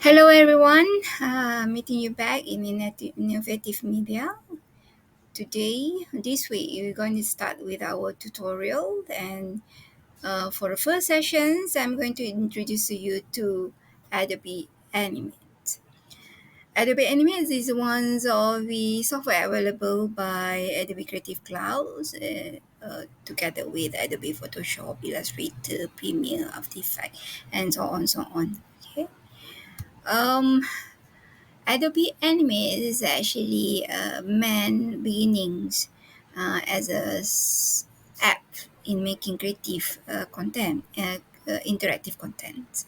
Hello, everyone. Meeting you back in Innovative Media. Today, this week, we're going to start with our tutorial. And for the first sessions, I'm going to introduce you to Adobe Animate. Adobe Animate is one of the software available by Adobe Creative Cloud, together with Adobe Photoshop, Illustrator, Premiere, After Effects, and so on, so on. Okay. Um, Adobe Animate is actually man beginnings as app in making creative content, interactive content,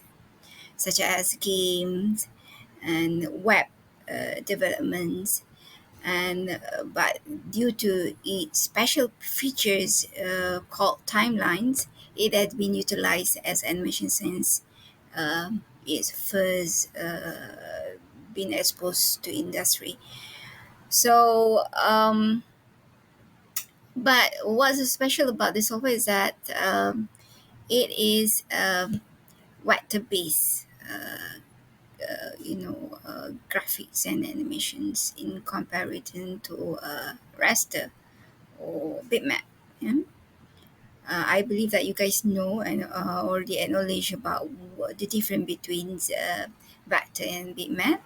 such as games and web developments. And but due to its special features called timelines, it has been utilized as animation since its first been exposed to industry. So, but what's special about this software is that it is vector based, graphics and animations in comparison to raster or bitmap. Yeah? I believe that you guys know and already acknowledge about the difference between vector and bitmap.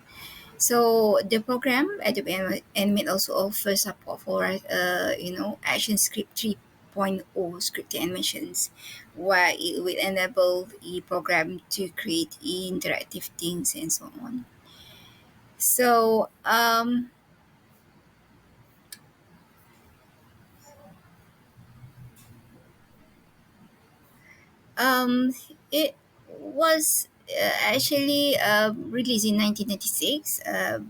So the program Adobe Animate also offers support for ActionScript 3.0 scripted animations, where it will enable the program to create interactive things and so on. So Um, it was actually released in 1996,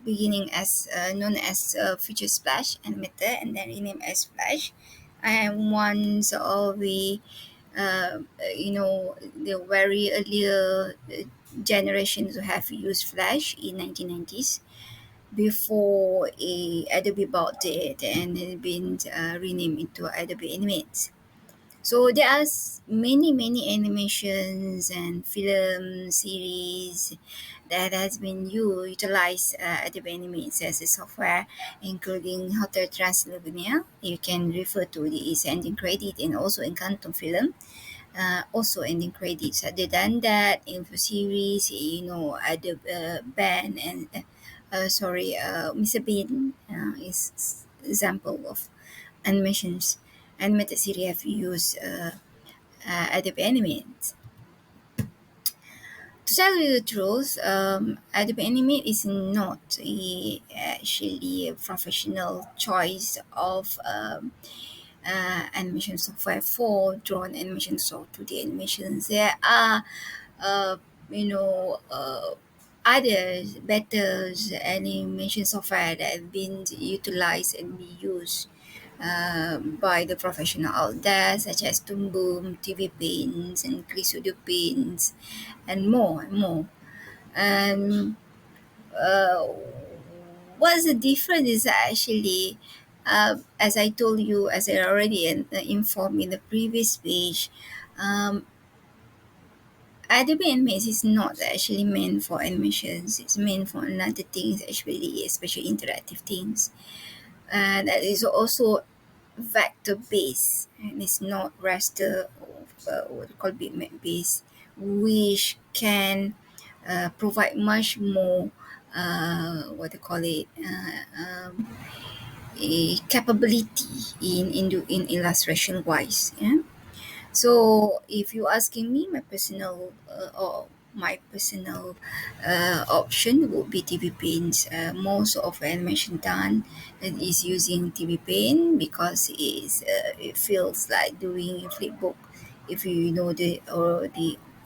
beginning as known as Future Splash Animator, and then renamed as Flash. And once of the very earlier generations who have used Flash in 1990s before Adobe bought it and it been renamed into Adobe Animate. So there are many animations and film series that has been utilized Adobe Animate as a software, including Hotel Transylvania. You can refer to the its ending credit and also Encanto film. Also ending credits. Other than that, info series, Adobe Band and Mr. Bean is example of animations animated series have used Adobe Animate. To tell you the truth, Adobe Animate is not actually a professional choice of animation software for drone animations or 2D animations. There are, uh, you know, uh, other better animation software that have been utilized and be used by the professional out there, such as Toon Boom, TV Paints, and Studio Paints, and more and more. And uh, what's the difference is actually, as I told you, as I already informed in the previous page, um, Adobe Animate is not actually meant for animations. It's meant for another things, actually, especially interactive things. And that is also vector based and it's not raster or what you call bitmap based, which can provide much more what they call it a capability in illustration wise. Yeah. So if you asking me, my personal option would be TV Paint. Most of animation done is using TV Paint because it feels like doing a flipbook. If you know the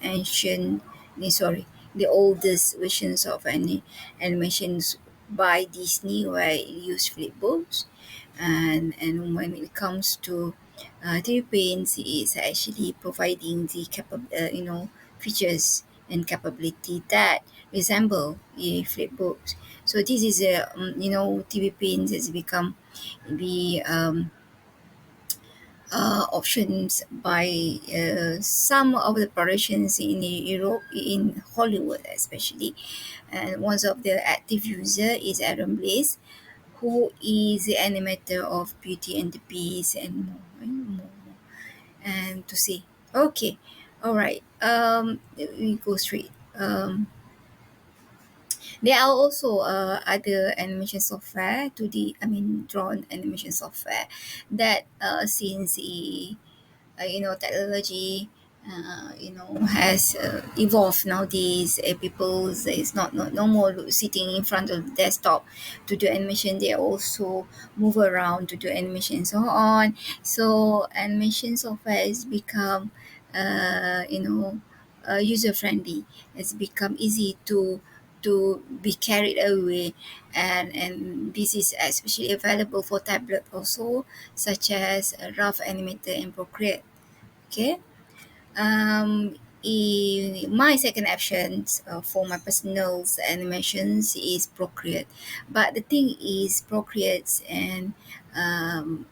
ancient, sorry, the oldest versions of any animations by Disney where it use flipbooks, and when it comes to TV Paints is actually providing the features and capability that resemble a flipbooks. So this is TV Paints has become the options by some of the productions in Europe, in Hollywood especially. And one of the active user is Aaron Blaze, who is the animator of Beauty and the Beast and more, and more. And to see, okay, all right. We go straight. There are also other animation software, 2D, I mean drawn animation software, that since technology has evolved nowadays. People is not no more sitting in front of the desktop to do animation. They also move around to do animation and so on. So animation software has become user friendly. It's become easy to be carried away, and this is especially available for tablet also, such as rough animator and procreate. Okay. My second option for my personal animations is Procreate, but the thing is Procreate and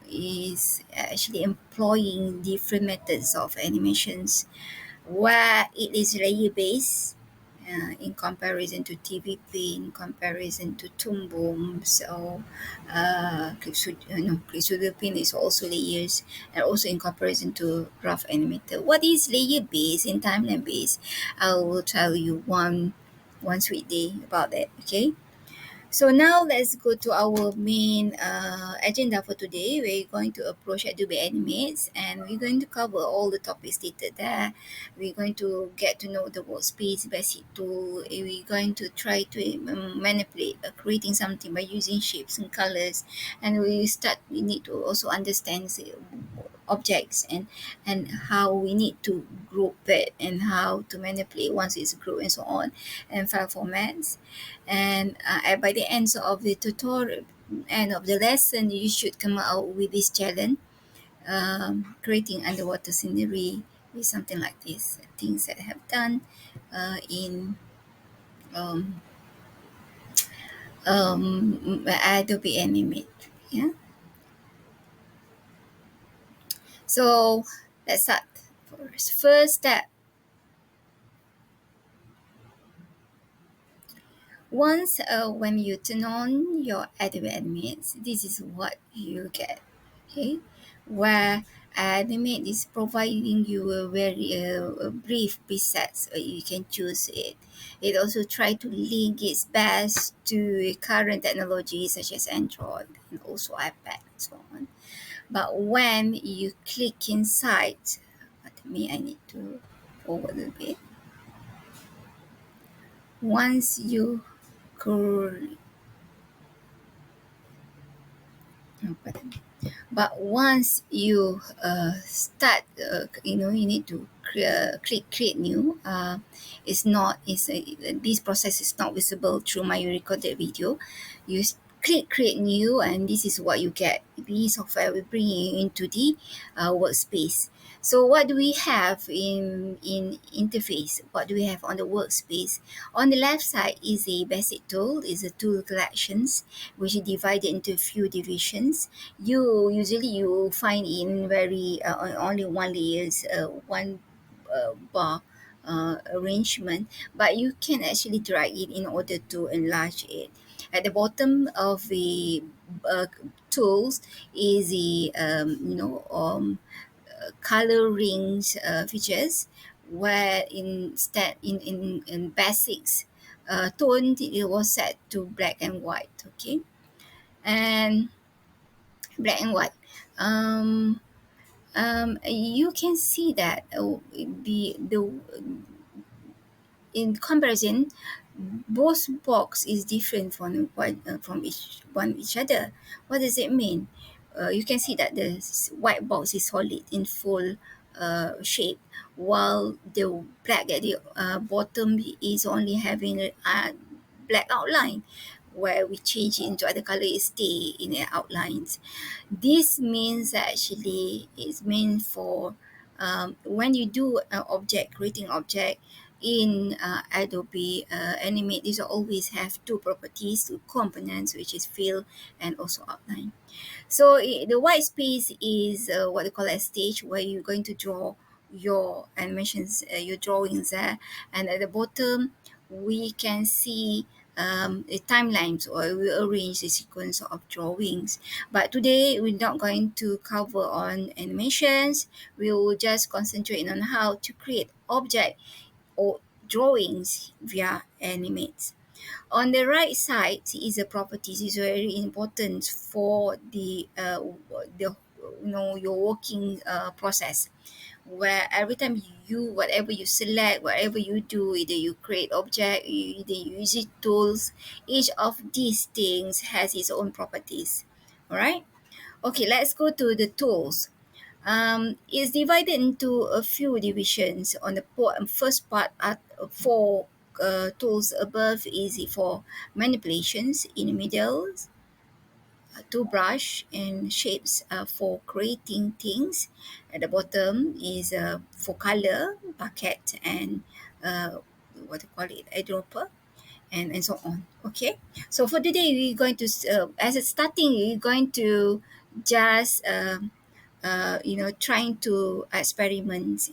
is actually employing different methods of animations, where it is layer based in comparison to TVP, in comparison to Toon Booms or Clip Pin is also layers, and also in comparison to Rough Animator. What is layer based and timeline based? I will tell you one sweet day about that. Okay. So now let's go to our main agenda for today. We're going to approach Adobe Animate, and we're going to cover all the topics stated there. We're going to get to know the workspace basic tool. We're going to try to manipulate creating something by using shapes and colors, and we need to also understand objects, and how we need to group it and how to manipulate once it's grouped and so on, and file formats. And by the end of the tutorial, end of the lesson, you should come out with this challenge, creating underwater scenery with something like this, things that I have done in um, Adobe Animate. Yeah. So let's start. First step. Once when you turn on your Adobe Animate, this is what you get. Okay, where Animate is providing you a very brief presets, you can choose it. It also try to link its best to current technologies such as Android and also iPad and so on. But when you click inside, I need to forward a little bit. Once you go, no, pardon. But once you start, you need to click create new. It's not, this process is not visible through my recorded video. You click create new, and this is what you get. The software will bring you into the workspace. So what do we have in interface? What do we have on the workspace? On the left side is a basic tool, is a tool collections, which is divided into a few divisions. You find in very only one layers, one bar arrangement, but you can actually drag it in order to enlarge it. At the bottom of the uh, tools is the color rings features, where instead in basics tone it was set to black and white. Okay, and black and white. You can see that the in comparison, both box is different from each other. What does it mean? You can see that the white box is solid in full shape, while the black at the bottom is only having a black outline. Where we change it into other color, it stay in the outlines. This means actually it's meant for when you do an object, creating object, in Adobe Animate, these always have two properties, two components, which is fill and also outline. So the white space is what they call a stage where you're going to draw your animations, your drawings there, and at the bottom we can see the timelines, or we arrange the sequence of drawings. But today we're not going to cover on animations. We will just concentrate on how to create object or drawings via animates. On the right side is the properties. Is very important for the your working process, where every time you whatever you select, whatever you do, either you create object, either you use it tools, each of these things has its own properties. All right. Okay, let's go to the tools. It's divided into a few divisions. On the first part are four tools above is for manipulations. In the middle, two brush and shapes for creating things. At the bottom is for color, bucket, and what do you call it, eyedropper, and so on. Okay, so for today we're going to as a starting, we're going to just trying to experiment,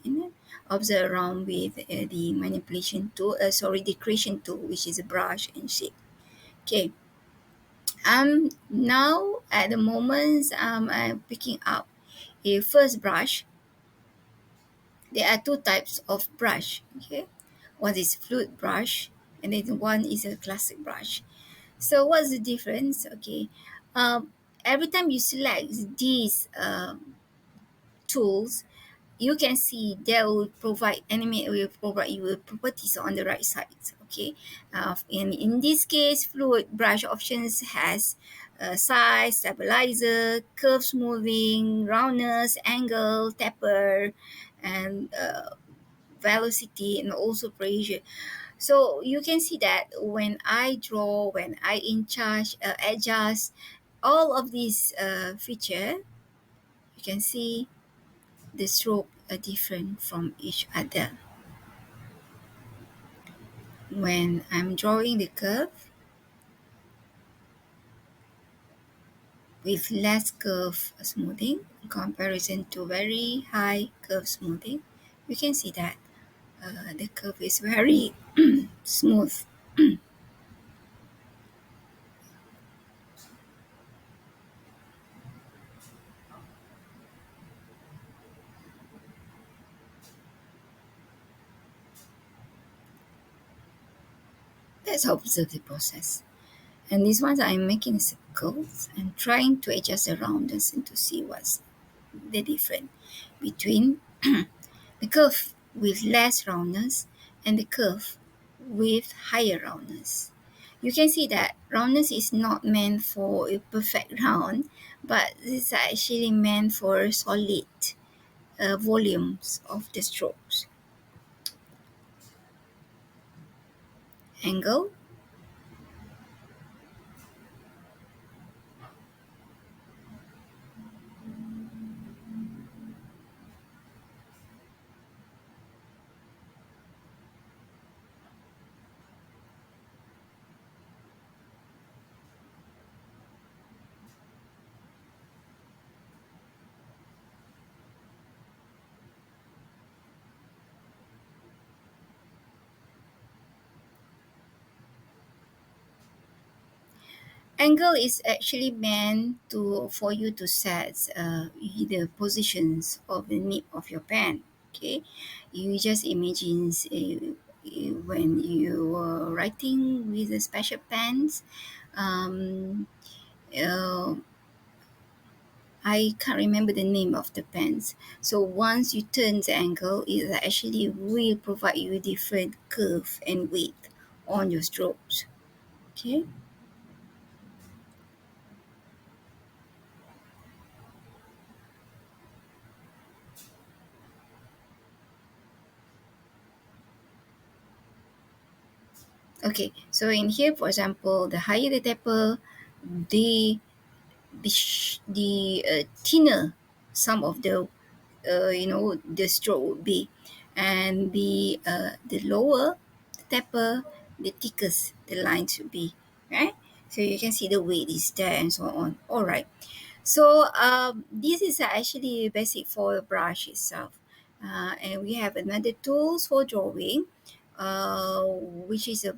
observe around with the manipulation tool, sorry, the creation tool, which is a brush and shape. Okay, now at the moment I'm picking up a first brush. There are two types of brush. Okay, one is fluid brush, and then one is a classic brush. So what's the difference? Okay, every time you select these tools, you can see they will provide animate will provide you with properties on the right side. Okay, in this case, fluid brush options has size, stabilizer, curve smoothing, roundness, angle, taper, and velocity, and also pressure. So you can see that when I draw, when I in charge adjust all of these feature, you can see the stroke are different from each other. When I'm drawing the curve with less curve smoothing in comparison to very high curve smoothing, you can see that the curve is very smooth. Let's observe the process. And these ones I'm making circles and trying to adjust the roundness and to see what's the difference between the curve with less roundness and the curve with higher roundness. You can see that roundness is not meant for a perfect round, but it's actually meant for solid volumes of the strokes. Angle, angle is actually meant to for you to set the positions of the nib of your pen. Okay, you just imagine when you are writing with the special pens. Um, uh, I can't remember the name of the pens. So once you turn the angle, it actually will provide you different curve and width on your strokes. Okay. Okay, so in here, for example, the higher the taper, the the thinner some of the the stroke would be, and the lower the taper, the thicker the line should be, right? So you can see the weight is there and so on. All right. So this is actually basic for the brush itself, and we have another tools for drawing, which is a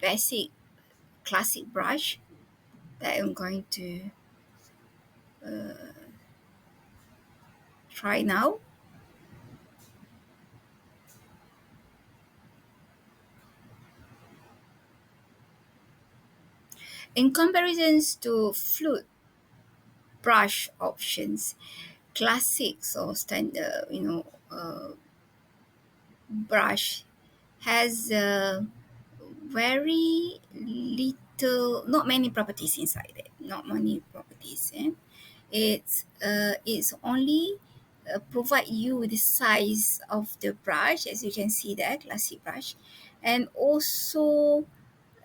basic classic brush that I'm going to try now. In comparisons to fluid brush options, classics or standard, brush has very little, not many properties inside it. Not many properties, eh? It's only provide you with the size of the brush, as you can see there, classic brush, and also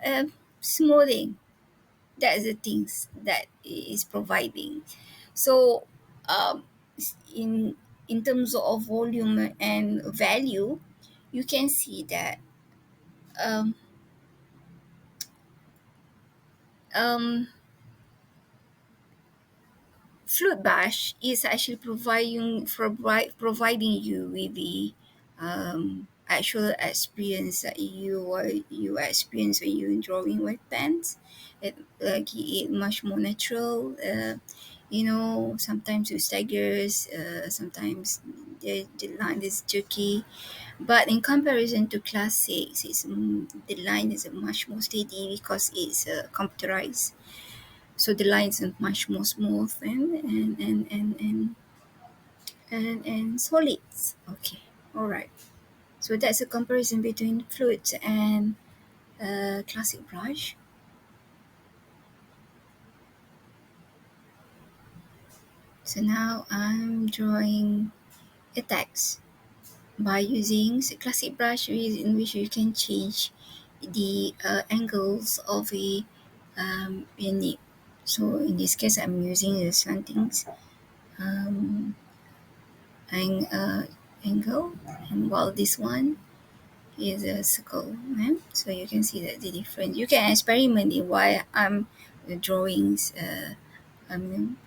uh, smoothing. That's the things that it is providing. So um, in in terms of volume and value, you can see that um, um, Flute Bash is actually providing you with the actual experience that you experience when you're drawing with pens. It much more natural. Sometimes it staggers, sometimes the line is jerky, but in comparison to classics, the line is much more steady because it's computerized, so the lines are much more smooth and solids. Okay, all right. So that's a comparison between fluid and classic brush. So now I'm drawing a text by using the classic brush, in which you can change the angles of a nib. So in this case, I'm using the slantings um, angle, and while this one is a circle, right? So you can see that the difference. You can experiment in why I'm drawings. I mean,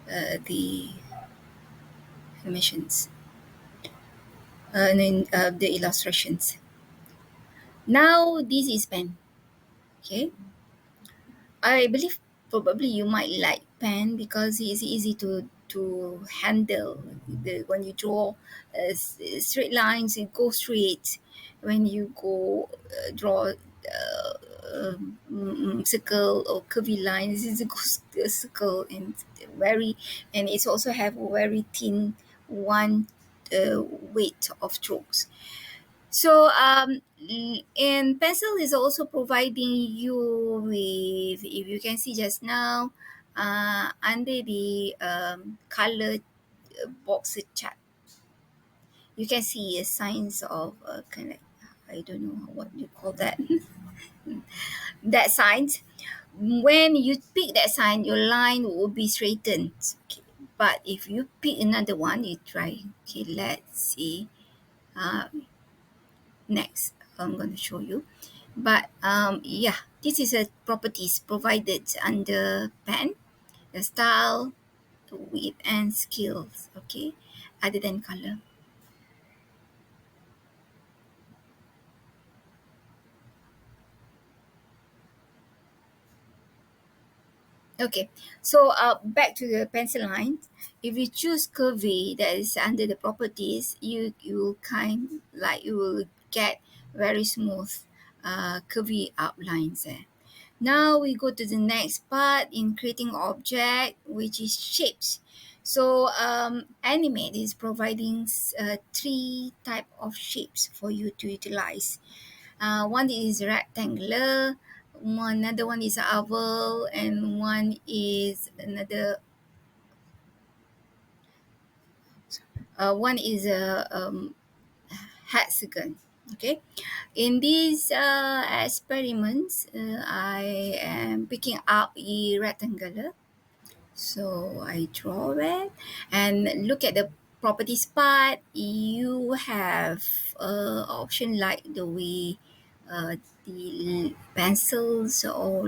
the animations, and then the illustrations. Now this is pen. Okay, I believe probably you might like pen because it's easy to handle. When you draw straight lines, it goes straight. When you go draw circle or curvy lines, it goes a circle, and it's also have a very thin one weight of strokes. So, and pencil is also providing you with, if you can see just now, under the color box chart, you can see a signs of kind of, I don't know what you call that, that signs. When you pick that sign, your line will be straightened. Okay. But if you pick another one, you try. Okay, let's see. Uh, Next, I'm going to show you. But yeah, this is a properties provided under pen, the style, the width, and skills. Okay, other than color. Okay, so back to the pencil line. If you choose curvy, that is under the properties, you will you will get very smooth curvy outlines there. Now we go to the next part in creating object, which is shapes. So Animate is providing three type of shapes for you to utilize. One is rectangular, another one is oval, and one is another. One is a hexagon. Okay, in these experiments, I am picking up a rectangular. So I draw it and look at the properties part, you have option like the way the pencils or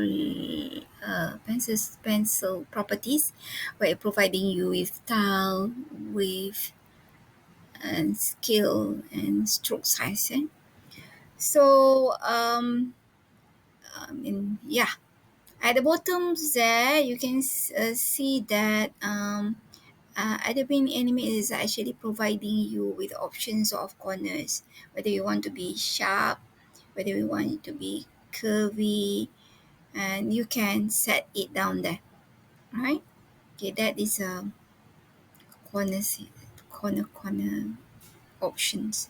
pencil properties, where providing you with style, with and scale and stroke size. So yeah, at the bottom there you can see that Adobe Animate is actually providing you with options of corners, whether you want to be sharp, whether you want it to be curvy, and you can set it down there, right? Okay, that is a corners, corner options.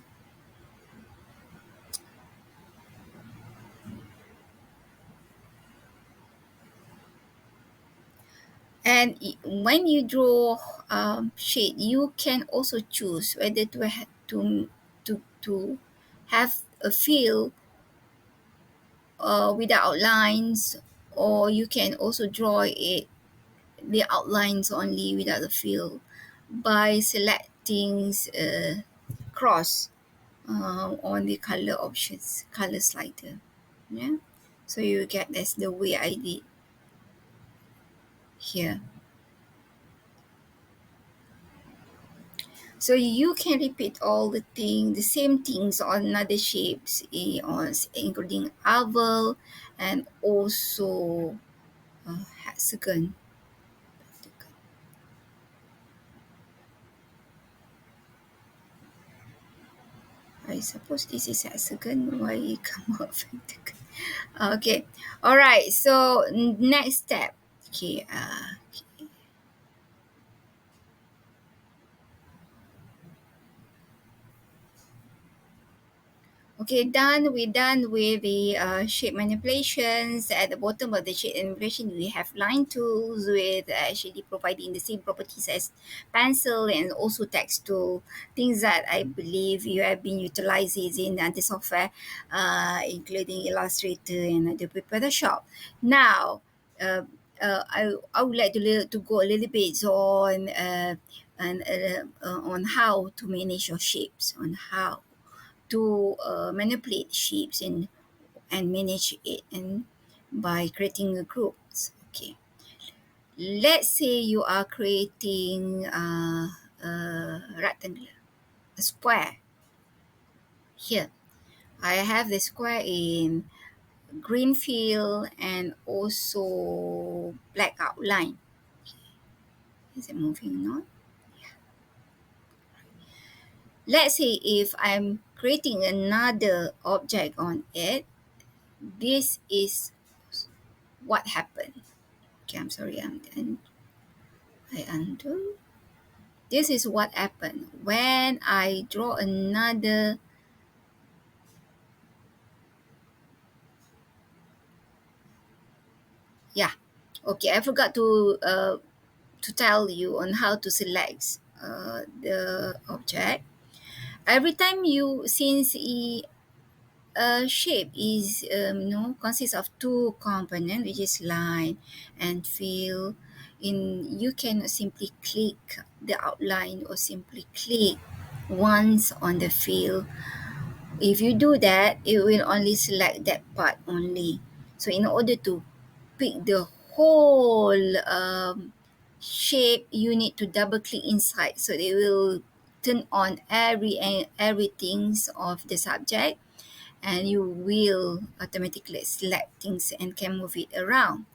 And when you draw shade, you can also choose whether to have a fill without lines, or you can also draw it the outlines only without the fill by selecting cross on the color options, color slider. Yeah, so you get that's the way I did here. So you can repeat all the same things on other shapes, including oval and also hexagon. I suppose this is hexagon. Why it come out pentagon? Okay, all right. So next step. Okay. Okay, done. We're done with the shape manipulations. At the bottom of the shape manipulation, we have line tools with actually providing the same properties as pencil and also text tool. Things that I believe you have been utilizing in the software, including Illustrator and Adobe Photoshop. Now, uh, I would like to go a little bit on how to manage your shapes, on how to manipulate shapes and manage it and by creating a groups. Okay, let's say you are creating a rectangle, a square. Here I have the square in green fill and also black outline. Is it moving now? Let's say if I'm creating another object on it, this is what happened. Okay, I'm sorry, I undo. This is what happened when I draw another. Yeah, okay, I forgot to tell you on how to select the object. Every time you, since shape is consists of two components, which is line and fill. You can simply click the outline or simply click once on the fill. If you do that, it will only select that part only. So in order to pick the whole shape, you need to double click inside, so they will turn on everything of the subject, and you will automatically select things and can move it around.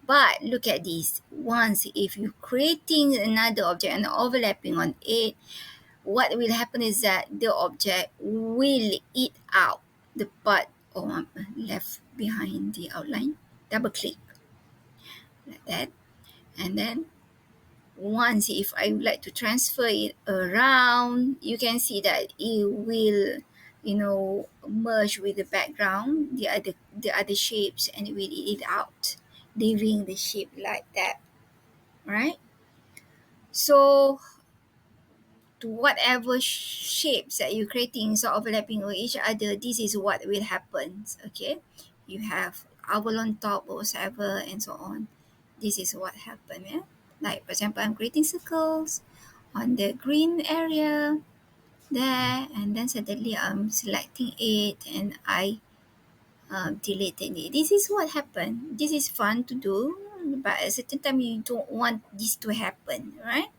But look at this. Once if you're creating another object and overlapping on it, what will happen is that the object will eat out the part left behind the outline. Double click like that, and then once if I would like to transfer it around, you can see that it will merge with the background, the other shapes, and it will eat it out, leaving the shape like that, right? So to whatever shapes that you're creating so overlapping with each other, this is what will happen. Okay, you have oval on top or whatever and so on. This is what happened. Yeah, like for example, I'm creating circles on the green area there, and then suddenly I'm selecting it and I deleted it. This is what happened. This is fun to do, but at a certain time you don't want this to happen, right?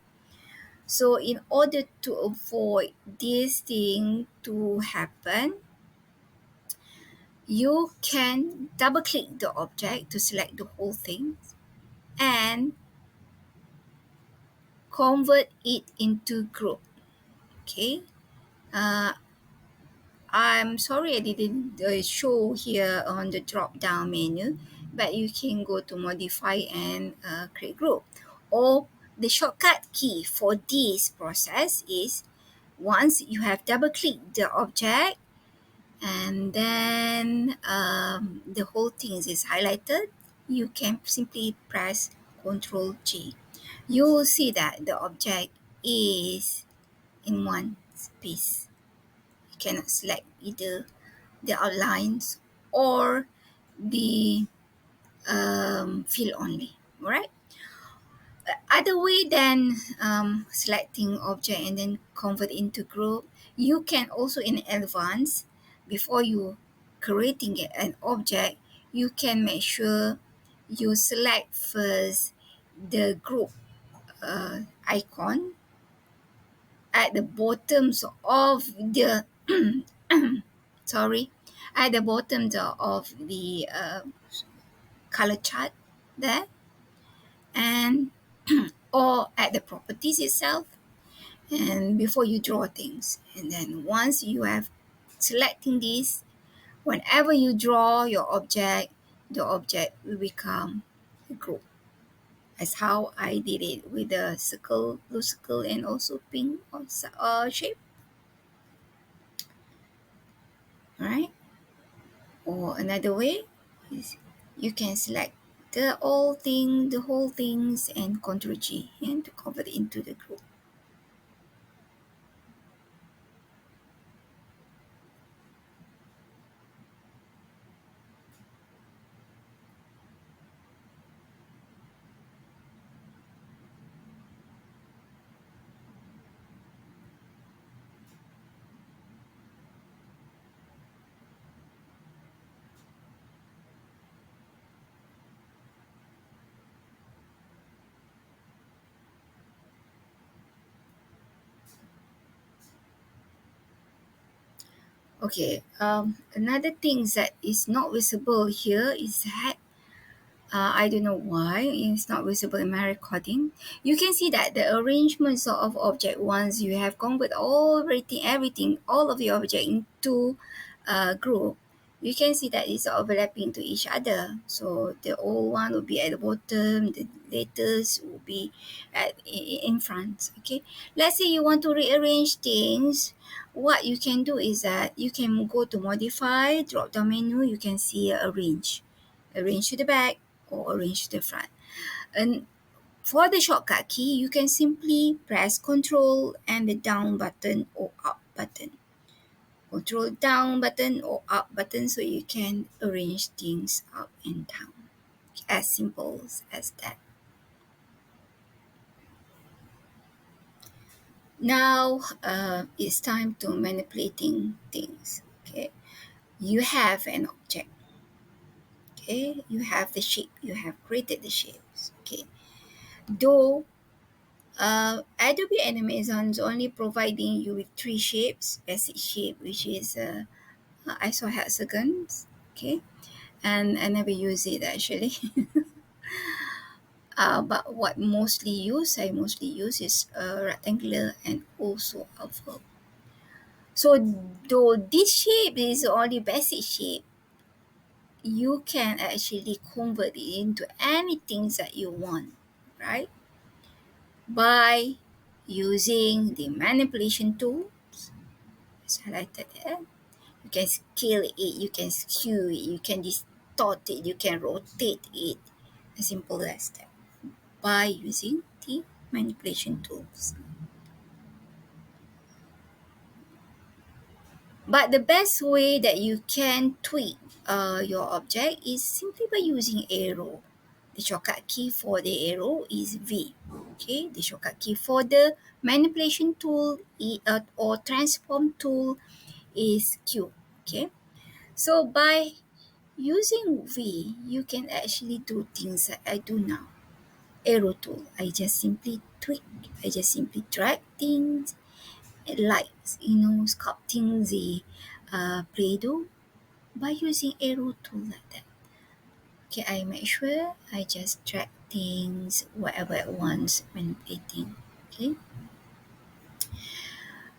So in order to avoid this thing to happen, you can double click the object to select the whole thing and convert it into group. Okay. Uh, I'm sorry I didn't show here on the drop down menu, but you can go to modify and create group. Or the shortcut key for this process is once you have double clicked the object and then the whole thing is highlighted, you can simply press Ctrl G. You will see that the object is in one space. You cannot select either the outlines or the fill only. All right. Other way than selecting object and then convert into group, you can also in advance, before you creating an object, you can make sure you select first the group icon at the bottoms of the sorry, at the bottom of the color chart there, and or at the properties itself, and before you draw things, and then once you have selecting this, whenever you draw your object, the object will become a group. That's how I did it with the circle, blue circle, and also pink shape. All right. Or another way is you can select the whole things, and Ctrl G and to convert it into the group. Okay. Another thing that is not visible here is that I don't know why it's not visible in my recording. You can see that the arrangements of object, once you have convert everything, all of the object into a group, you can see that it's overlapping to each other. So the old one will be at the bottom, the latest will be in front. Okay, let's say you want to rearrange things. What you can do is that you can go to modify, drop down menu, you can see arrange to the back or arrange to the front. And for the shortcut key, you can simply press Ctrl and the down button or up button. Control down button or up button, so you can arrange things up and down. As simple as that. Now it's time to manipulating things. Okay, you have an object. Okay, you have the shape. You have created the shapes. Okay, though Adobe Animate is only providing you with three shapes: basic shape, which is isohexagons. Okay, and I never use it actually. But what I mostly use is rectangular and also oval. So though this shape is only basic shape, you can actually convert it into anything that you want, right? By using the manipulation tool, it's highlighted there. You can scale it, you can skew it, you can distort it, you can rotate it. As simple as that. By using the manipulation tools. But the best way that you can tweak your object is simply by using arrow. The shortcut key for the arrow is V. Okay, the shortcut key for the manipulation tool or transform tool is Q. Okay, so by using V, you can actually do things that I do now. Arrow tool, I just simply tweak, I just simply drag things like, sculpting the Play-Doh by using arrow tool like that. Okay, I make sure I just drag things whatever at once when editing. Okay,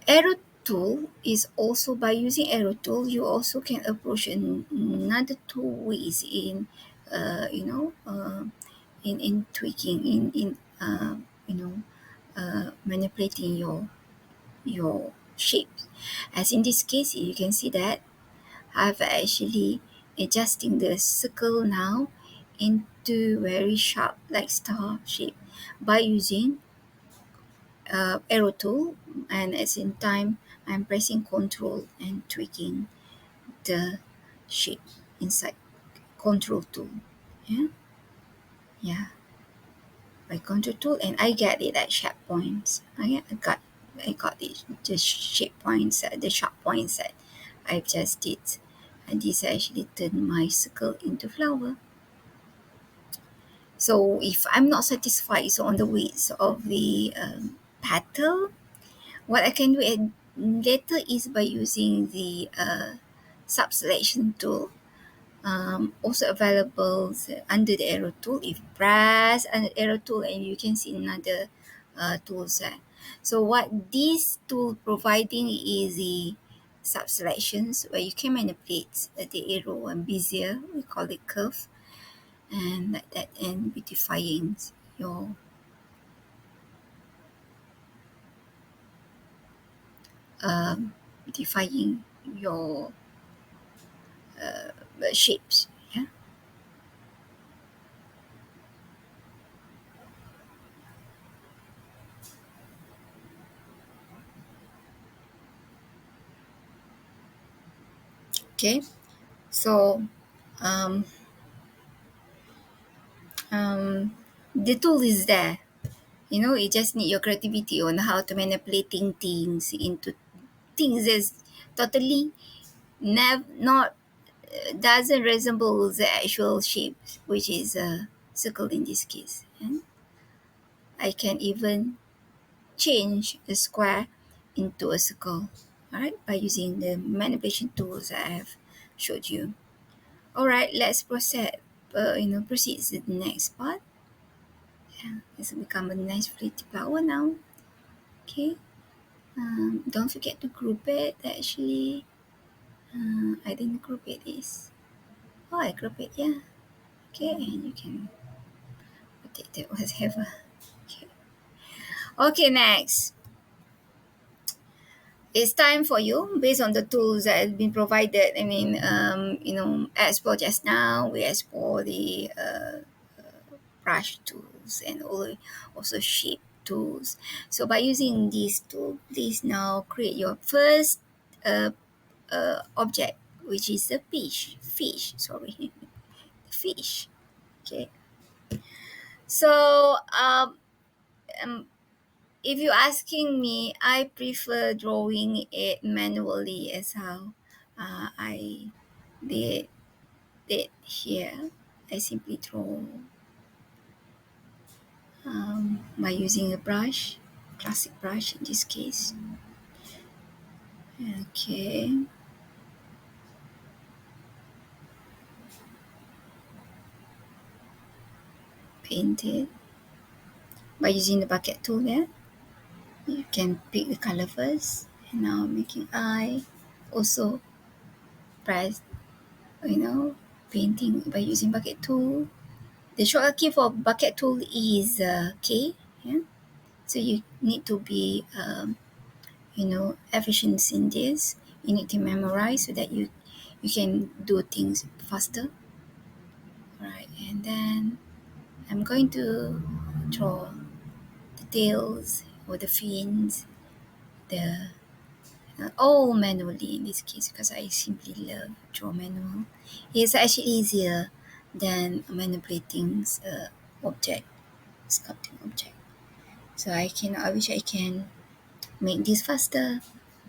arrow tool is also, by using arrow tool, you also can approach another two ways in, uh, you know, uh, in tweaking, manipulating your shapes. As in this case, you can see that I've actually adjusting the circle now into very sharp like star shape by using arrow tool, and at the same time I'm pressing control and tweaking the shape inside control tool. Yeah, yeah, by control tool, and I get it at sharp points. I got it, the shape points, the sharp points that I've just did, and this actually turned my circle into flower. So if I'm not satisfied so on the width of the petal, what I can do later is by using the sub selection tool, also available under the arrow tool. If you press an arrow tool, and you can see another tool set. So what this tool providing is the sub selections where you can manipulate the arrow and bezier, we call it curve, and like that, and beautifying your beautifying your shapes. Yeah. Okay. So um, the tool is there. You just need your creativity on how to manipulating things into things that's totally not doesn't resemble the actual shape, which is a circle in this case. And I can even change a square into a circle, all right, by using the manipulation tools I have showed you. All right, let's proceed to the next part. Yeah, it's become a nice pretty flower now. Okay. Don't forget to group it. Actually, I didn't group it. Is oh, I group it. Yeah. Okay, and you can rotate it whatever. Okay. Okay. Next, it's time for you based on the tools that have been provided. I mean, export just now. We export the brush tools and also shape tools. So by using these tools, please now create your first uh, object, which is a fish, sorry, fish. Okay, so um, if you're asking me, I prefer drawing it manually, as how I did it here. I simply draw by using a brush, classic brush in this case. Okay, paint it by using the bucket tool. Yeah, you can pick the color first, and now making eye. Also press, you know, painting by using bucket tool. The shortcut key for bucket tool is K. Yeah, so you need to be efficient in this. You need to memorize so that you can do things faster. Right, and then I'm going to draw the tails or the fins, the all manually in this case, because I simply love draw manual. It's actually easier than manipulating object, sculpting object. So I wish I can make this faster,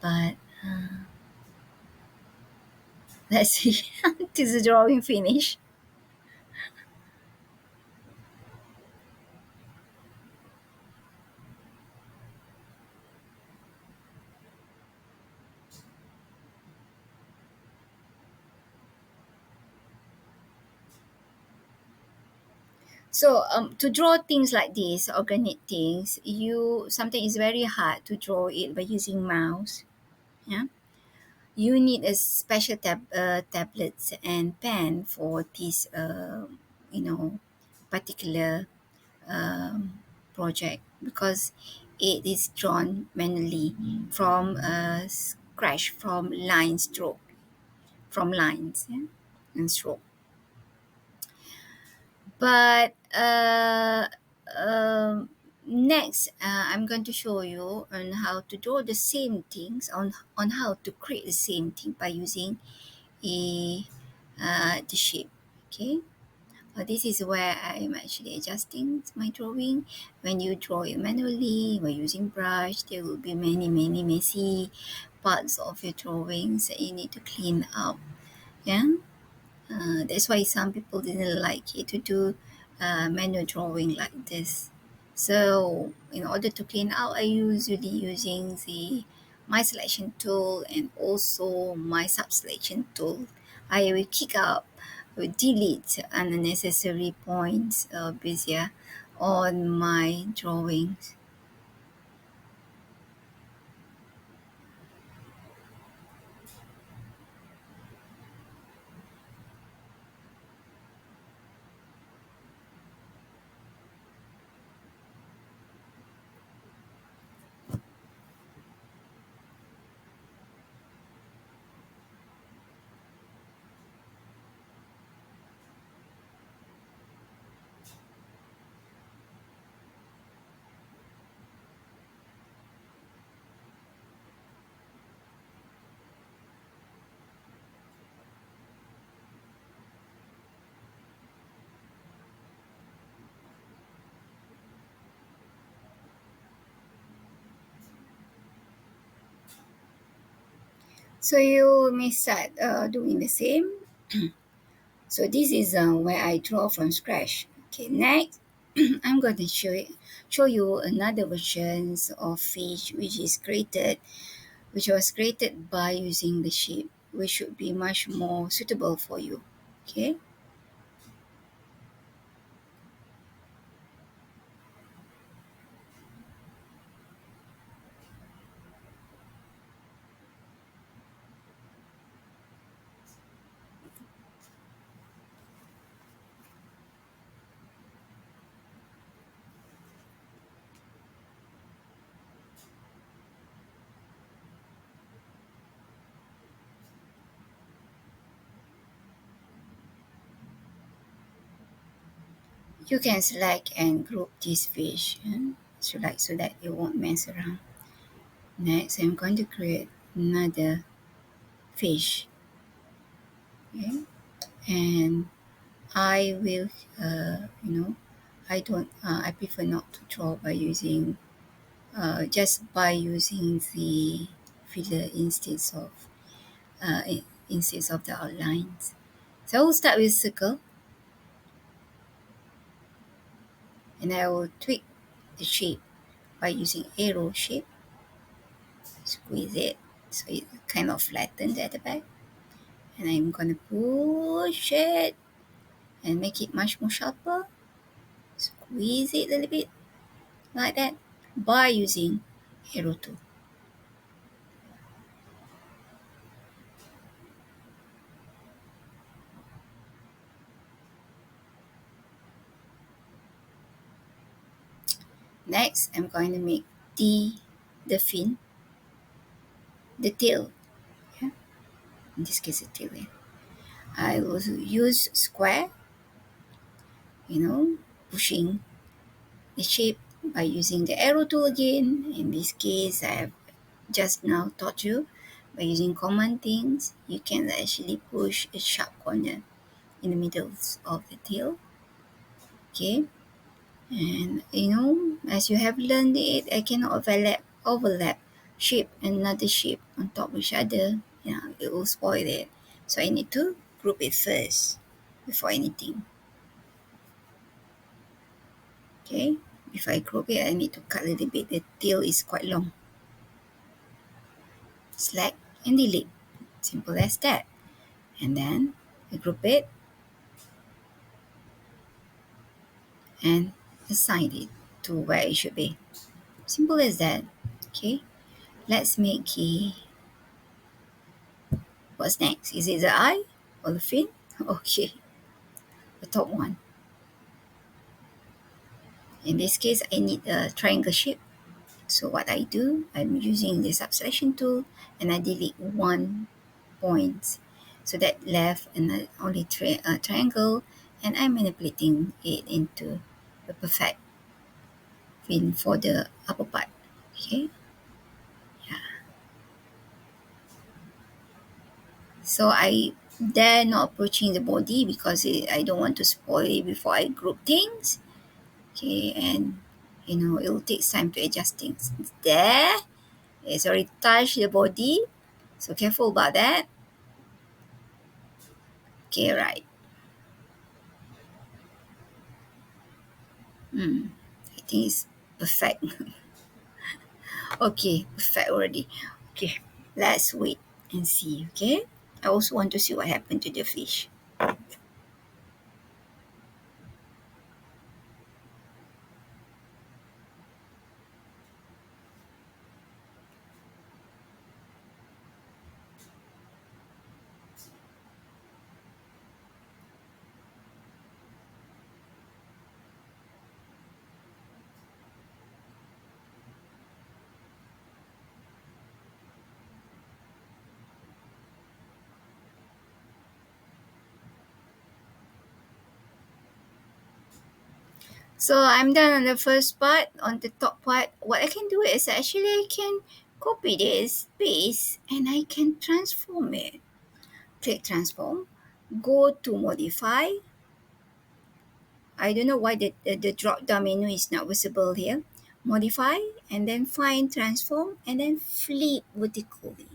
but let's see. This is drawing finish. So to draw things like this, organic things, you something is very hard to draw it by using mouse. Yeah, you need a special tablets and pen for this, particular um, project because it is drawn manually from scratch from line stroke from lines, yeah, and stroke. But next, I'm going to show you on how to draw the same things on how to create the same thing by using a the shape. Okay. This is where I'm actually adjusting my drawing. When you draw it manually by using brush, there will be many messy parts of your drawings that you need to clean up. Yeah, that's why some people didn't like it to do manual drawing like this. So in order to clean out, I usually using the my selection tool and also my sub selection tool. I will kick out, will delete unnecessary points bezier on my drawings. So you may start doing the same. So this is where I draw from scratch. Okay, next I'm going to show you another versions of fish which was created by using the shape, which should be much more suitable for you. Okay. You can select and group this fish, so that it won't mess around. Next, I'm going to create another fish. Okay, and I will, I don't. I prefer not to draw by using just by using the filler instead of the outlines. So I'll start with circle and I will tweak the shape by using arrow shape, squeeze it so it kind of flattens at the back. And I'm gonna push it and make it much more sharper. Squeeze it a little bit like that by using arrow tool. Next, I'm going to make the fin, the tail. Yeah? In this case, the tail. Yeah? I will use square, pushing the shape by using the arrow tool again. In this case, I have just now taught you by using common things, you can actually push a sharp corner in the middle of the tail. Okay, and as you have learned it, I cannot overlap shape and another shape on top of each other. Yeah, it will spoil it. So I need to group it first before anything. Okay, if I group it, I need to cut a little bit. The tail is quite long. Select and delete. Simple as that. And then I group it and assign it to where it should be. Simple as that. Okay, let's make it. What's next? Is it the eye or the fin? Okay, the top one. In this case, I need a triangle shape. So what I do, I'm using the subselection tool and I delete one point. So that left and only triangle, and I'm manipulating it into the perfect fin for the upper part. Okay, so I dare not approaching the body because I don't want to spoil it before I group things. Okay, and it will take time to adjust things. There, it's already touched the body, so careful about that. Okay, right. I think it's perfect. Okay, perfect already. Okay, let's wait and see. Okay, I also want to see what happened to the fish. So I'm done on the first part. On the top part, what I can do is actually I can copy this paste and I can transform it. Click transform, go to modify. I don't know why the drop down menu is not visible here. Modify and then find transform and then flip vertically.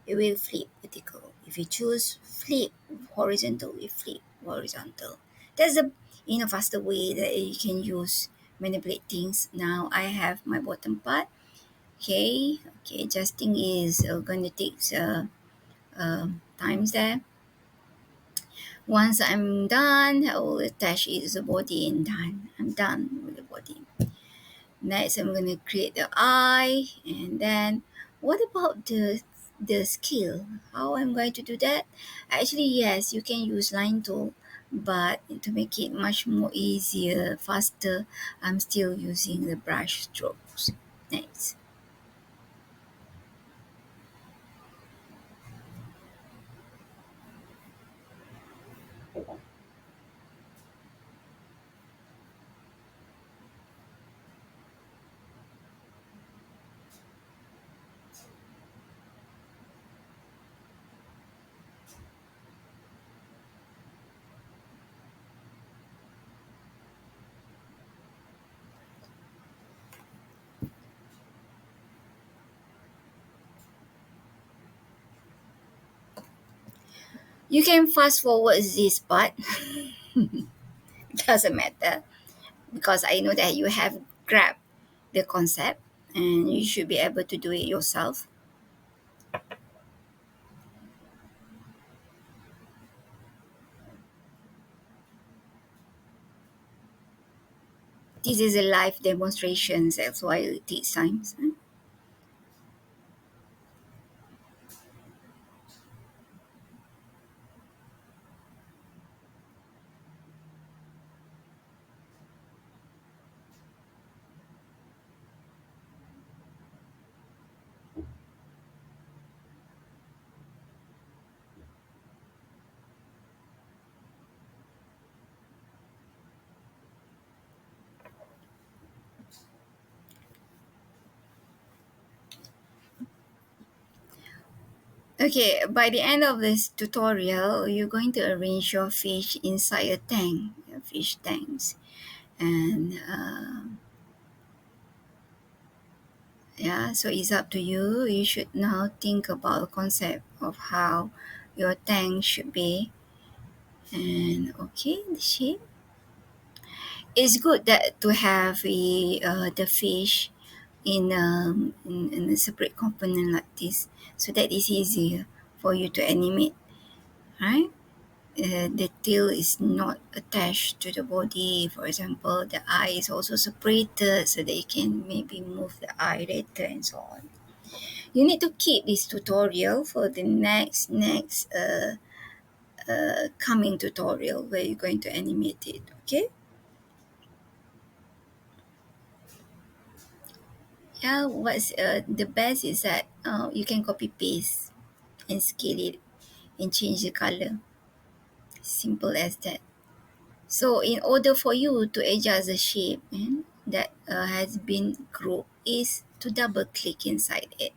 It will flip vertical. If you choose flip horizontal, it flip horizontal. That's the faster way that you can use manipulate things. Now I have my bottom part. Okay, adjusting is going to take times there. Once I'm done, I will attach it to the body and done. I'm done with the body. Next, I'm going to create the eye, and then what about the scale? How I'm going to do that? Actually, yes, you can use line tool, but to make it much more easier, faster, I'm still using the brush strokes. Next. You can fast forward this part. Doesn't matter because I know that you have grabbed the concept and you should be able to do it yourself. This is a live demonstration, that's why it takes time. Okay, by the end of this tutorial, you're going to arrange your fish inside a tank, fish tanks. And yeah, so it's up to you. You should now think about the concept of how your tank should be. And okay, the shape. It's good that to have the fish in a separate component like this, so that it's easier for you to animate, right? The tail is not attached to the body. For example, the eye is also separated so that you can maybe move the eye later and so on. You need to keep this tutorial for the next coming tutorial where you're going to animate it. Okay. Yeah, what's the best is that you can copy paste and scale it and change the color. Simple as that. So in order for you to adjust the shape that has been grouped is to double click inside it.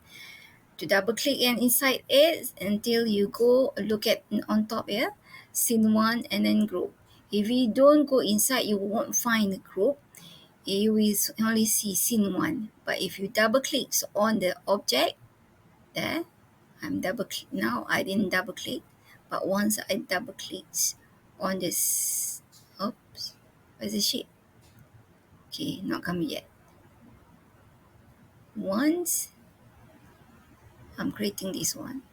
To double click and inside it until you go look at on top here, scene 1 and then group. If you don't go inside, you won't find the group. You will only see scene 1. But if you double click on the object there, I'm double click now. I didn't double click, but once I double click on this, oops, where's the shape? Okay, not coming yet. Once I'm creating this one,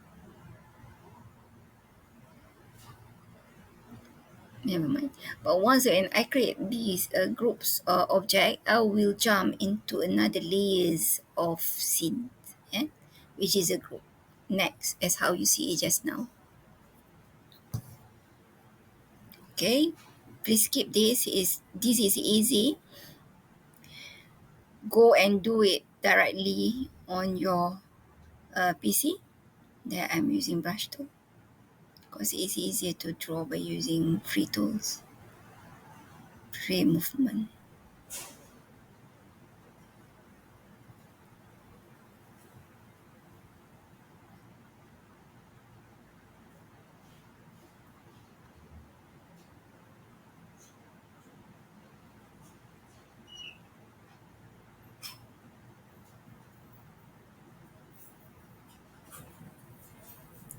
never mind. But once when I create these groups object, I will jump into another layers of scene, yeah, which is a group. Next, as how you see it just now. Okay, please skip this. This is easy. Go and do it directly on your PC. There I'm using brush tool because it's easier to draw by using free tools, free movement.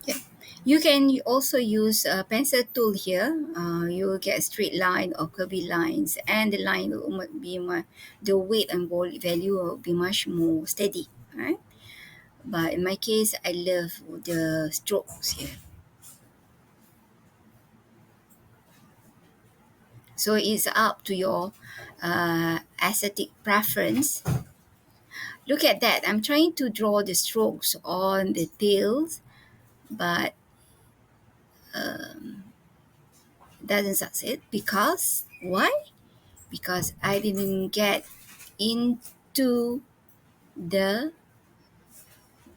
Yeah. You can also use a pencil tool here. You will get straight line or curvy lines, and the line will be the weight and value will be much more steady, right? But in my case, I love the strokes here. So it's up to your aesthetic preference. Look at that. I'm trying to draw the strokes on the tails, but doesn't succeed because why? Because I didn't get into the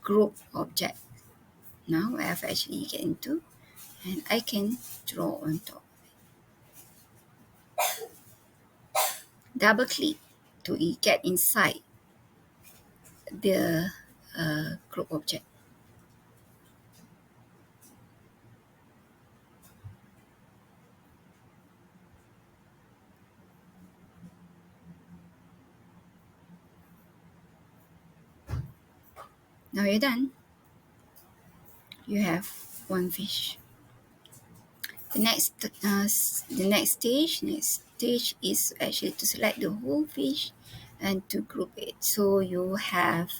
group object. Now I have actually get into and I can draw on top. Double click to get inside the group object. Now you're done. You have one fish. The next stage is actually to select the whole fish and to group it. So you have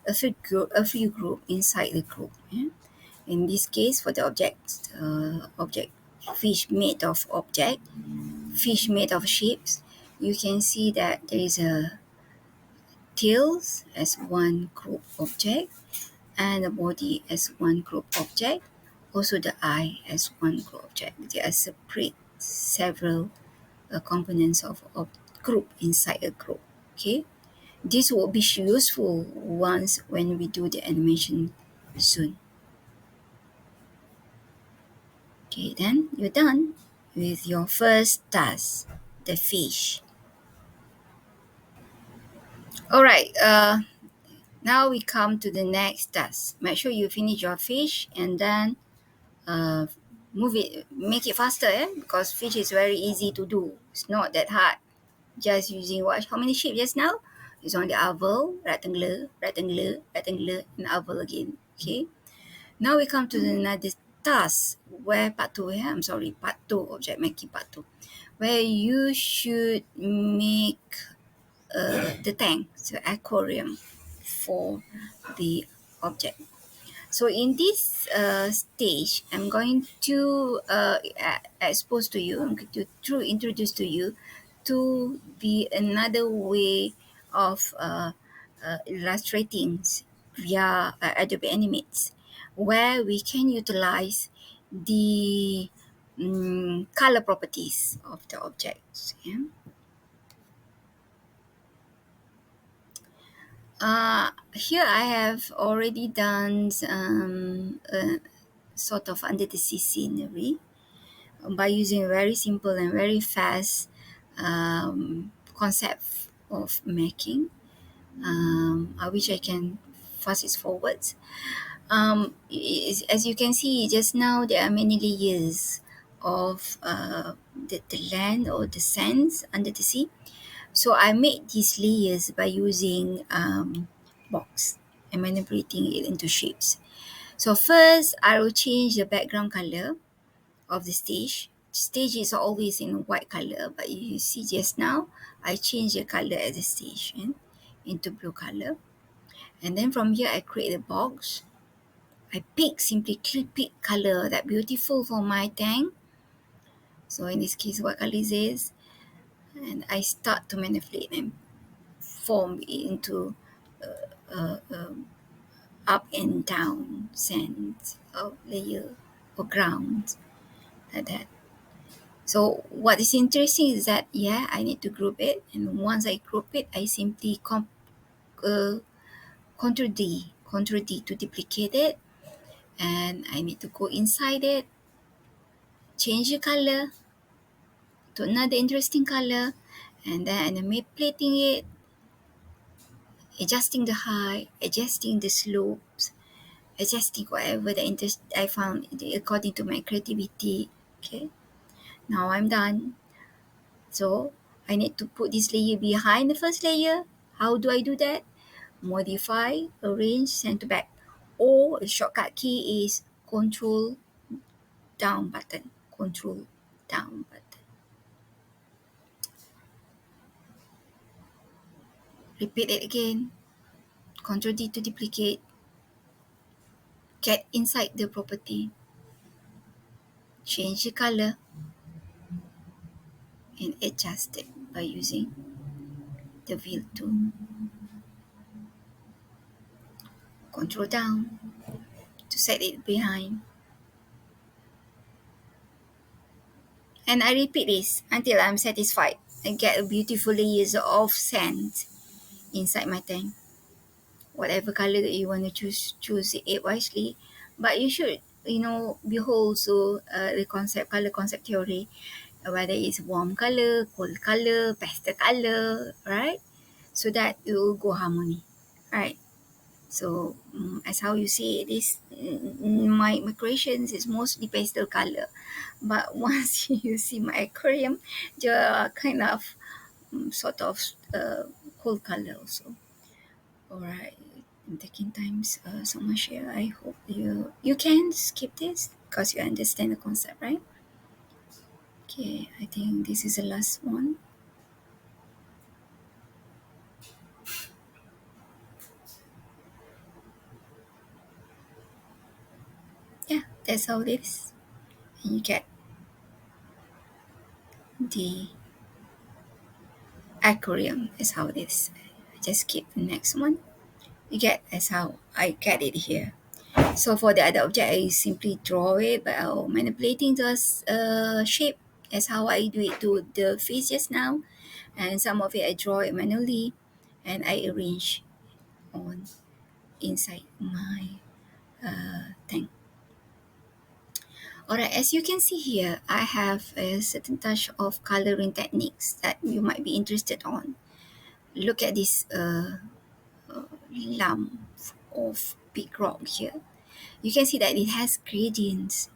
a few group inside the group. Yeah? In this case, for the object fish made of object, fish made of shapes, you can see that there is a tails as one group object and the body as one group object, also the eye as one group object. They are separate several components of group inside a group. Okay, this will be useful once when we do the animation soon. Okay, then you're done with your first task, the fish. All right. Now we come to the next task. Make sure you finish your fish and then uh, move it, make it faster, because fish is very easy to do. It's not that hard. Just using what? How many shapes just now? It's on the oval, rectangular, rectangular, rectangular, and oval again. Okay. Now we come to the another task where part two. Yeah, I'm sorry, part two, object making part two, where you should make the tank, the aquarium for the object. So in this stage, I'm going to expose to you, I'm going to introduce to you to the another way of illustrating via Adobe Animate, where we can utilize the color properties of the objects. Yeah? Here I have already done sort of under the sea scenery by using very simple and very fast concept of making. I wish I can fast it forward. As you can see just now, there are many layers of the land or the sands under the sea. So I made these layers by using box and manipulating it into shapes. So first, I will change the background color of the stage. Stage is always in white color, but you see just now, I change the color at the stage into blue color. And then from here, I create a box. I simply pick color that beautiful for my tank. So in this case, what color is this? And I start to manipulate and form it into up and down sands or layer or ground like that. So what is interesting is that, yeah, I need to group it, and once I group it, I simply uh, Ctrl D to duplicate it, and I need to go inside it, change the color to another interesting color, and then I'm manipulating it, adjusting the height, adjusting the slopes, adjusting whatever the interest I found according to my creativity. Okay, now I'm done. So I need to put this layer behind the first layer. How do I do that? Modify, arrange, send to back. Or a shortcut key is Control down button. Control down button. Repeat it again. Control D to duplicate. Get inside the property. Change the color and adjust it by using the wheel tool. Control down to set it behind. And I repeat this until I'm satisfied and get a beautiful layers of sand inside my tank. Whatever color that you want to choose it wisely. But you should, behold so the color concept theory, whether it's warm color, cold color, pastel color, right? So that it will go harmony, right? So as how you see this, my creations is mostly pastel color, but once you see my aquarium, they are kind of sort of cold color also. All right, I'm taking times so much here. I hope you can skip this because you understand the concept, right? Okay, I think this is the last one. Yeah, that's how it is. And you get the aquarium is how it is. I just skip the next one. You get as how I get it here. So for the other object, I simply draw it by manipulating the shape as how I do it to the face just now. And some of it I draw it manually and I arrange on inside my tank. Alright, as you can see here, I have a certain touch of coloring techniques that you might be interested on. Look at this lump of big rock here, you can see that it has gradients,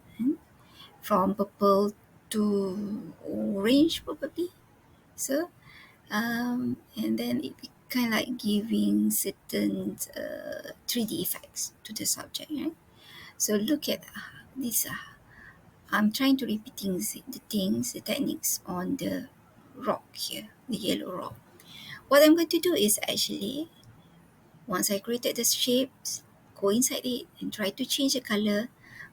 from purple to orange probably. So and then it kind of like giving certain 3D effects to the subject, right? So look at this. I'm trying to repeating the techniques on the rock here, the yellow rock. What I'm going to do is actually, once I created the shapes, go inside it and try to change the color.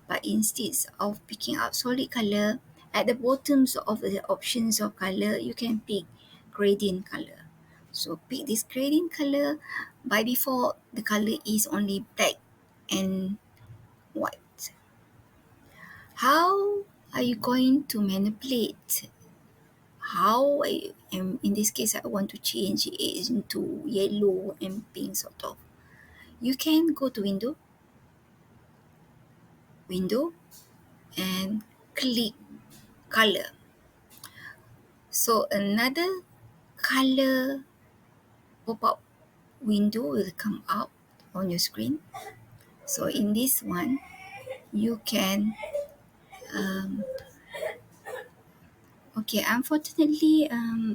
But instead of picking up solid color, at the bottoms of the options of color, you can pick gradient color. So pick this gradient color. By default, the color is only black and white. How are you going to manipulate? In this case, I want to change it into yellow and pink sort of. You can go to window and click color. So another color pop-up window will come up on your screen. So in this one, you can okay, unfortunately,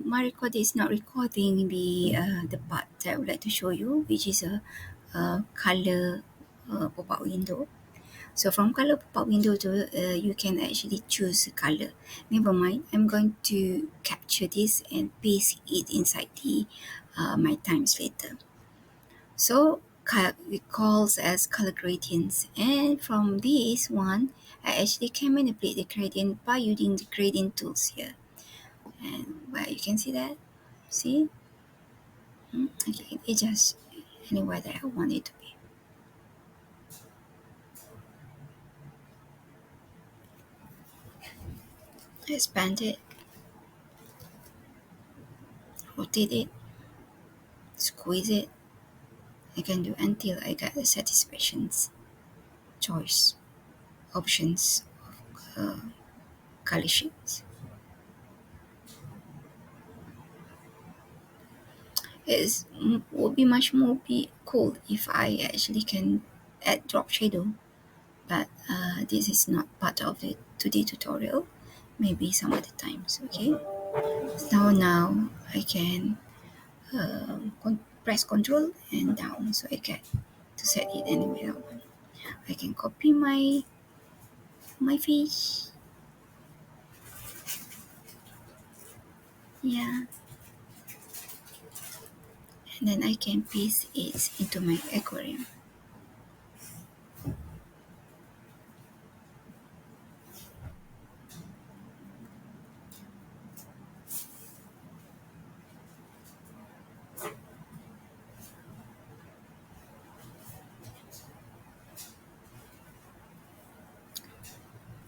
my recorder is not recording the part that I would like to show you, which is a color pop-up window. So from color pop-up window to you can actually choose a color. Never mind, I'm going to capture this and paste it inside the my times later. So it calls as color gradients, and from this one, I actually can manipulate the gradient by using the gradient tools here. And well, you can see that. See, I can adjust anywhere that I want it to be. Expand it, rotate it, squeeze it. I can do until I get the satisfactions choice options of color shades. Would be much more be cool if I actually can add drop shadow, but this is not part of the today tutorial. Maybe some other times. Okay. So now I can press Control and down, so I get to set it anywhere I want. I can copy my fish. Yeah, and then I can paste it into my aquarium.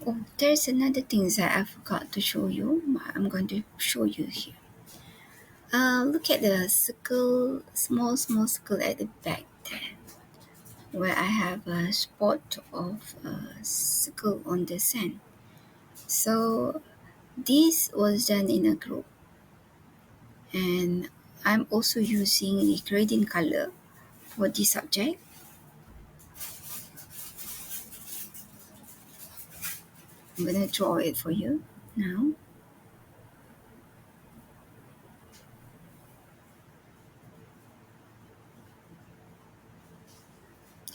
Oh, there's another thing that I forgot to show you, but I'm going to show you here. Look at the circle, small circle at the back there, where I have a spot of a circle on the sand. So this was done in a group, and I'm also using the gradient color for this subject. I'm going to draw it for you now.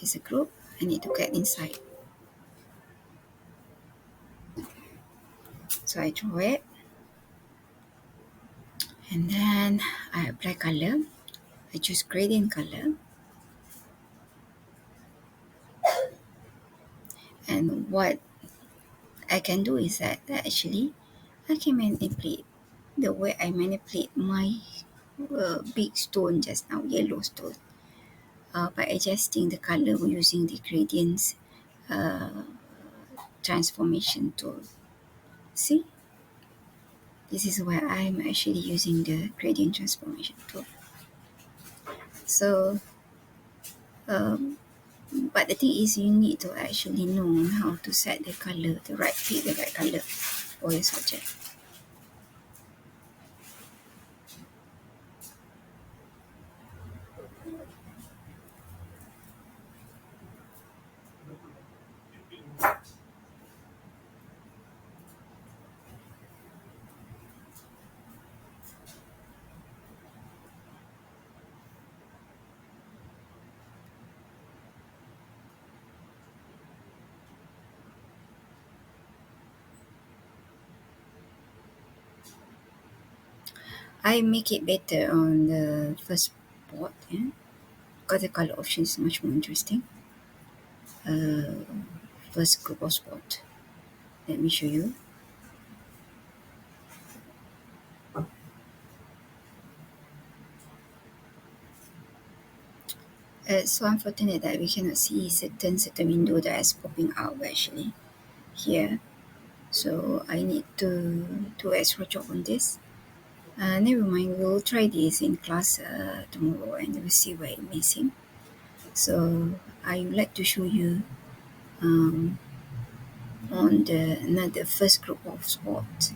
It's a group. I need to get inside. So I draw it. And then I apply color. I choose gradient color. And what I can do is that actually I can manipulate the way I manipulate my big stone just now, yellow stone, by adjusting the color using the gradients uh, transformation tool. See, this is where I'm actually using the gradient transformation tool. So, um, but the thing is, you need to actually know how to set the color, pick the right color for your subject. I make it better on the first spot, yeah, because the color option is much more interesting. Uh, First group of spot. Let me show you. It's so unfortunate that we cannot see certain window that is popping out actually here. So I need to do extra job on this. Never mind, we'll try this in class tomorrow and we'll see where it's missing. So I would like to show you um, on the another first group of spot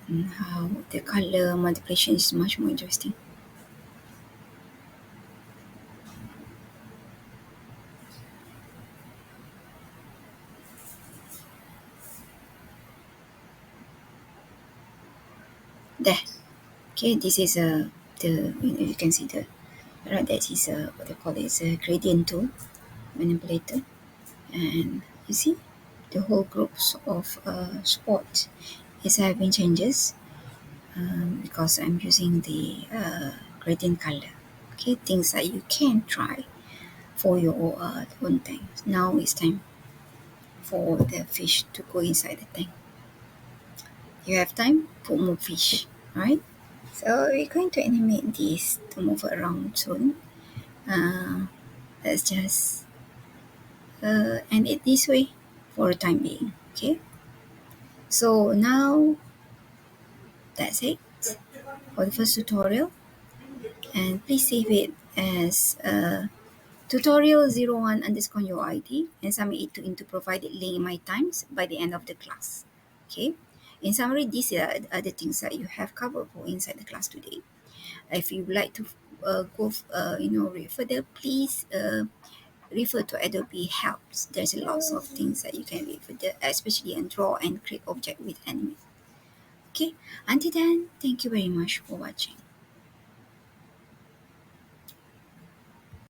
and how the color manipulation is much more interesting. There. Okay, this is the you can see the right, that is a what they call it, is a gradient tool manipulator, and you see the whole groups of spot is having changes because I'm using the gradient color. Okay, things that you can try for your own tank. Now it's time for the fish to go inside the tank. You have time, put more fish, right? So we're going to animate this to move around soon. Uh, let's just end it this way for the time being. Okay. So now that's it for the first tutorial, and please save it as tutorial 01 underscore your ID and submit it to into provided link in my times by the end of the class. Okay. In summary, these are the other things that you have covered for inside the class today. If you would like to read further, please refer to Adobe Helps. There's lots of things that you can read further, especially on draw and create object with Animate. Okay, until then, thank you very much for watching.